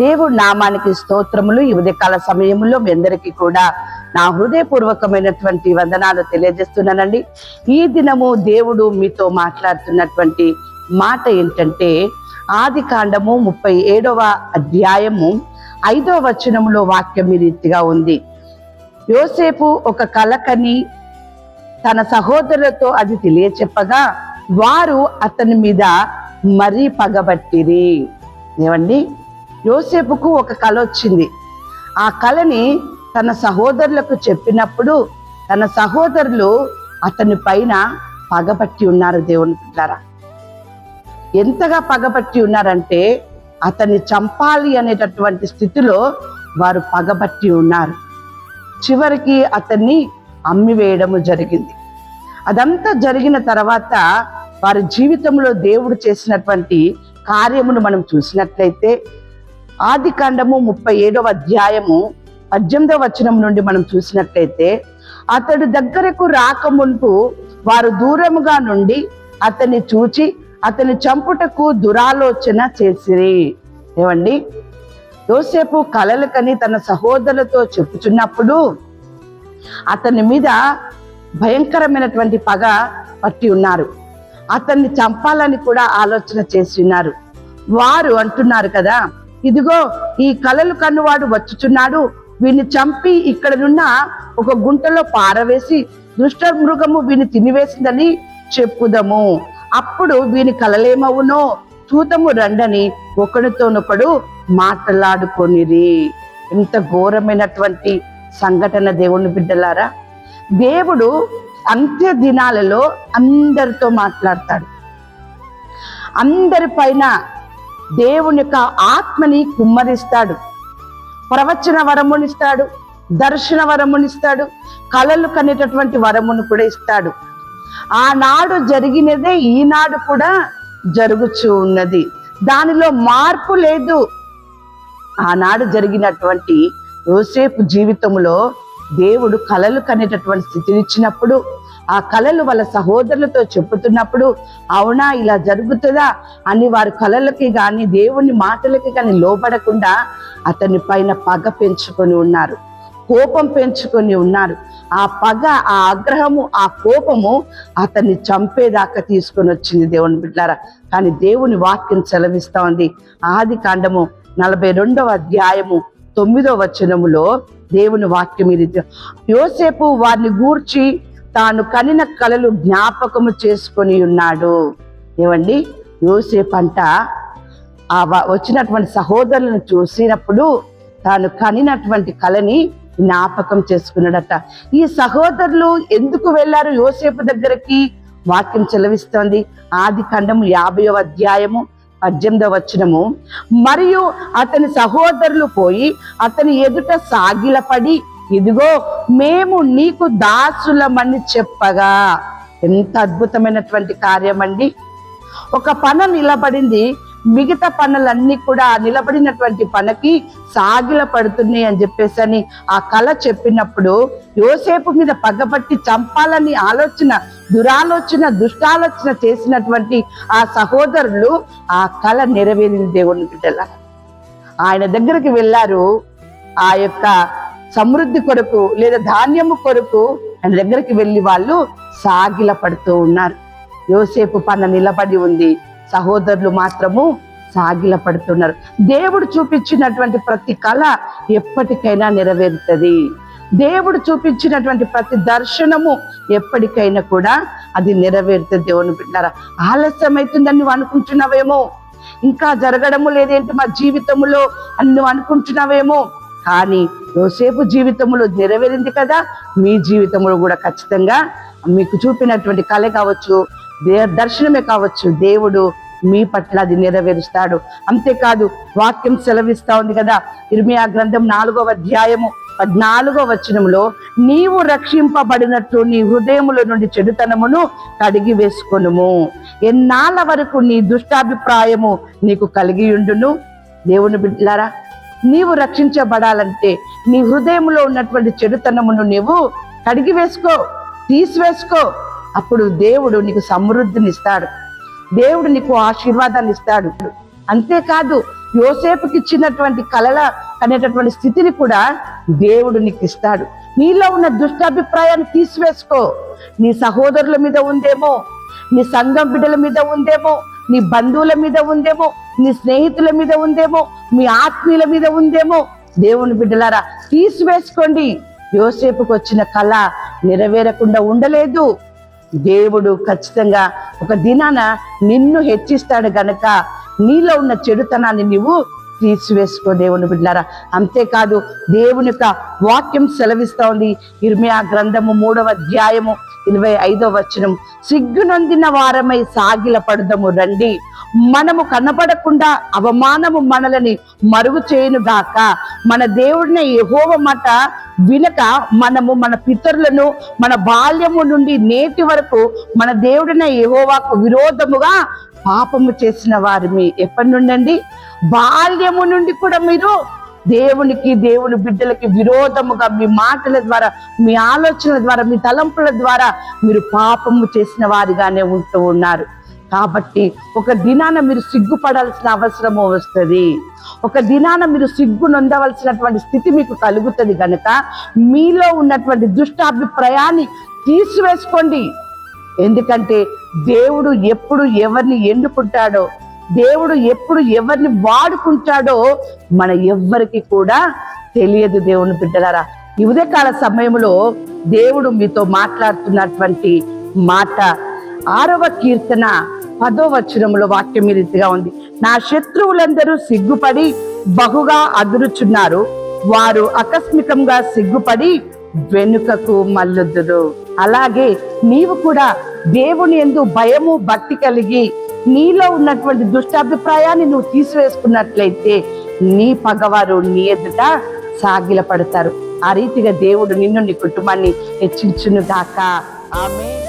దేవుడి నామానికి స్తోత్రములు. ఈ ఉదయకాల సమయంలో మీ అందరికీ కూడా నా హృదయపూర్వకమైనటువంటి వందనాలు తెలియజేస్తున్నానండి. ఈ దినము దేవుడు మీతో మాట్లాడుతున్నటువంటి మాట ఏంటంటే, ఆది కాండము 37వ అధ్యాయము 5వ వచనములో వాక్యం ఈ రీతిగా ఉంది. యోసేపు ఒక కల కని తన సహోదరులతో అది తెలియచెప్పగా వారు అతని మీద మరీ పగబట్టిరి. ఏమండి, యోసేపుకు ఒక కల వచ్చింది. ఆ కలని తన సహోదరులకు చెప్పినప్పుడు తన సహోదరులు అతని పైన పగబట్టి ఉన్నారు. దేవుని బిడ్డలారా, ఎంతగా పగబట్టి ఉన్నారంటే అతన్ని చంపాలి అనేటటువంటి స్థితిలో వారు పగబట్టి ఉన్నారు. చివరికి అతన్ని అమ్మివేయడము జరిగింది. అదంతా జరిగిన తర్వాత వారి జీవితంలో దేవుడు చేసినటువంటి కార్యమును మనం చూసినట్లయితే, ఆది కాండము 37వ అధ్యాయము 18వ వచనం నుండి మనం చూసినట్లయితే, అతడు దగ్గరకు రాకముందు వారు దూరముగా నుండి అతన్ని చూచి అతని చంపుటకు దురాలోచన చేసిరి. ఏమండి, యోసేపు కలలు కని తన సహోదరులతో చెప్పుచున్నప్పుడు అతని మీద భయంకరమైనటువంటి పగ పట్టి ఉన్నారు. అతన్ని చంపాలని కూడా ఆలోచన చేసి ఉన్నారు. వారు అంటున్నారు కదా, ఇదిగో ఈ కలలు కన్నువాడు వచ్చుచున్నాడు, వీడిని చంపి ఇక్కడనున్న ఒక గుంటలో పారవేసి దుష్ట మృగము వీని తినివేసిందని చెప్పుదము, అప్పుడు వీని కలలేమవునో చూతము రండని ఒకరితోనొకడు మాట్లాడుకొనిరి. ఎంత ఘోరమైనటువంటి సంఘటన దేవుని బిడ్డలారా. దేవుడు అంత్య దినాలలో అందరితో మాట్లాడతాడు. అందరి పైన దేవుని యొక్క ఆత్మని కుమ్మరిస్తాడు. ప్రవచన వరమునిస్తాడు, దర్శన వరమునిస్తాడు, కలలు కనేటటువంటి వరమును కూడా ఇస్తాడు. ఆనాడు జరిగినదే ఈనాడు కూడా జరుగుచూ ఉన్నది. దానిలో మార్పు లేదు. ఆనాడు జరిగినటువంటి యోసేపు జీవితంలో దేవుడు కలలు కనేటటువంటి స్థితిని ఇచ్చినప్పుడు, ఆ కలలు వాళ్ళ సహోదరులతో చెప్పుతున్నప్పుడు, అవునా ఇలా జరుగుతుందా అని వారి కలలకి కానీ దేవుని మాటలకి కానీ లోబడకుండా అతని పైన పగ పెంచుకొని ఉన్నారు, కోపం పెంచుకొని ఉన్నారు. ఆ పగ, ఆ ఆగ్రహము, ఆ కోపము అతన్ని చంపేదాకా తీసుకొని వచ్చింది దేవుని బిడ్డలారా. కానీ దేవుని వాక్యం సెలవిస్తా ఉంది. ఆది కాండము 42వ అధ్యాయము 9వ వచనములో దేవుని వాక్యం ఈ రీతి, యోసేపు వారిని గూర్చి తాను కనిన కలలు జ్ఞాపకము చేసుకొని ఉన్నాడు. ఏమండి, యోసేపు అంట వచ్చినటువంటి సహోదరులను చూసినప్పుడు తాను కనినటువంటి కలని జ్ఞాపకం చేసుకున్నాడట. ఈ సహోదరులు ఎందుకు వెళ్ళారు యోసేపు దగ్గరికి? వాక్యం చెలవిస్తోంది. ఆది కాండము 50వ అధ్యాయము 18వ వచనము, మరియు అతని సహోదరులు పోయి అతని ఎదుట సాగిలపడి, ఇదిగో మేము నీకు దాసులమని చెప్పగా. ఎంత అద్భుతమైనటువంటి కార్యం అండి. ఒక పన నిలబడింది, మిగతా పనులన్నీ కూడా నిలబడినటువంటి పనకి సాగిల పడుతున్నాయి అని చెప్పేసి ఆ కళ చెప్పినప్పుడు యోసేపు మీద పగబట్టి చంపాలని ఆలోచన, దురాలోచన, దుష్టాలోచన చేసినటువంటి ఆ సహోదరులు ఆ కళ నెరవేరింది. దేవుని బిడ్డల ఆయన దగ్గరికి వెళ్ళారు. ఆ యొక్క సమృద్ధి కొరకు లేదా ధాన్యము కొరకు ఆయన దగ్గరికి వెళ్ళి వాళ్ళు సాగిల పడుతూ ఉన్నారు. యోసేపు పన నిలబడి ఉంది, సహోదరులు మాత్రము సాగిల పడుతున్నారు. దేవుడు చూపించినటువంటి ప్రతి కళ ఎప్పటికైనా నెరవేరుతుంది. దేవుడు చూపించినటువంటి ప్రతి దర్శనము ఎప్పటికైనా కూడా అది నెరవేరుతుంది. దేవుని బిడ్డలారా, ఆలస్యం అవుతుందని నువ్వు అనుకుంటున్నావేమో, ఇంకా జరగడము లేదేంటి మా జీవితంలో అని నువ్వు అనుకుంటున్నావేమో, కానీ యోసేపు జీవితంలో నెరవేరింది కదా, మీ జీవితంలో కూడా ఖచ్చితంగా మీకు చూపినటువంటి కళ కావచ్చు, దర్శనమే కావచ్చు, దేవుడు మీ పట్ల అది నెరవేరుస్తాడు. అంతేకాదు వాక్యం సెలవిస్తా ఉంది కదా, ఇర్మియా గ్రంథం 4వ అధ్యాయము 14వ వచనంలో, నీవు రక్షింపబడినట్లు నీ హృదయముల నుండి చెడుతనమును కడిగి వేసుకొనుము, ఎన్నాళ్ళ వరకు నీ దుష్టాభిప్రాయము నీకు కలిగి ఉండును. దేవుని బిడ్డలారా, నీవు రక్షించబడాలంటే నీ హృదయంలో ఉన్నటువంటి చెడుతనమును నీవు కడిగి వేసుకో, తీసివేసుకో. అప్పుడు దేవుడు నీకు సమృద్ధిని ఇస్తాడు, దేవుడు నీకు ఆశీర్వాదాన్ని ఇస్తాడు. అంతేకాదు యోసేపుకి ఇచ్చినటువంటి కలల అనేటటువంటి స్థితిని కూడా దేవుడు నీకు ఇస్తాడు. నీలో ఉన్న దుష్టాభిప్రాయాన్ని తీసివేసుకో. నీ సహోదరుల మీద ఉందేమో, నీ సంఘం బిడ్డల మీద ఉందేమో, నీ బంధువుల మీద ఉందేమో, నీ స్నేహితుల మీద ఉందేమో, మీ ఆత్మీయుల మీద ఉందేమో. దేవుని బిడ్డలారా, తీసివేసుకోండి. యోసేపుకు వచ్చిన కళ నెరవేరకుండా ఉండలేదు. దేవుడు ఖచ్చితంగా ఒక దినాన నిన్ను హెచ్చిస్తాడు గనక నీలో ఉన్న చెడుతనాన్ని నీవు తీసివేసుకో దేవుని బిడ్డలారా. అంతేకాదు, దేవుని యొక్క వాక్యం సెలవిస్తా ఉంది. ఇర్మియా గ్రంథము 3వ అధ్యాయము 25వ వచనం, సిగ్గునొందిన వారమై సాగిల పడదము రండి, మనము కనపడకుండా అవమానము మనలని మరుగు చేయును గాక. మన దేవుడిని యెహోవా మాట వినక మనము మన పితరులను మన బాల్యము నుండి నేటి వరకు మన దేవుడిని యెహోవాకు విరోధముగా పాపము చేసిన వారిని. ఎప్పటి నుండి? బాల్యము నుండి కూడా మీరు దేవుని బిడ్డలకి విరోధముగా మీ మాటల ద్వారా, మీ ఆలోచనల ద్వారా, మీ తలంపుల ద్వారా మీరు పాపము చేసిన వారిగానే ఉంటూ ఉన్నారు. కాబట్టి ఒక దినాన మీరు సిగ్గుపడాల్సిన అవసరము వస్తుంది. ఒక దినాన మీరు సిగ్గు నొందవలసినటువంటి స్థితి మీకు కలుగుతుంది కనుక మీలో ఉన్నటువంటి దుష్టాభిప్రాయాన్ని తీసివేసుకోండి. ఎందుకంటే దేవుడు ఎప్పుడు ఎవరిని ఎన్నుకుంటాడో, దేవుడు ఎప్పుడు ఎవరిని వాడుకుంటాడో మన ఎవ్వరికి కూడా తెలియదు. దేవుని బిడ్డలారా, ఈ ఉదయకాల సమయంలో దేవుడు మీతో మాట్లాడుతున్నటువంటి మాట 6వ కీర్తన 10వ వచనంలో వాక్యం ఈ రీతిగా ఉంది. నా శత్రువులందరూ సిగ్గుపడి బహుగా అదురుచున్నారు, వారు ఆకస్మికంగా సిగ్గుపడి వెనుకకు మల్లుదురు. అలాగే నీవు కూడా దేవుని యందు భయము భక్తి కలిగి నీలో ఉన్నటువంటి దుష్టాభిప్రాయాన్ని నువ్వు తీసివేసుకున్నట్లయితే నీ పగవారు నీ ఎదుట సాగిల పడతారు. ఆ రీతిగా దేవుడు నిన్ను, నీ కుటుంబాన్ని హెచ్చించును గాక. ఆమేన్.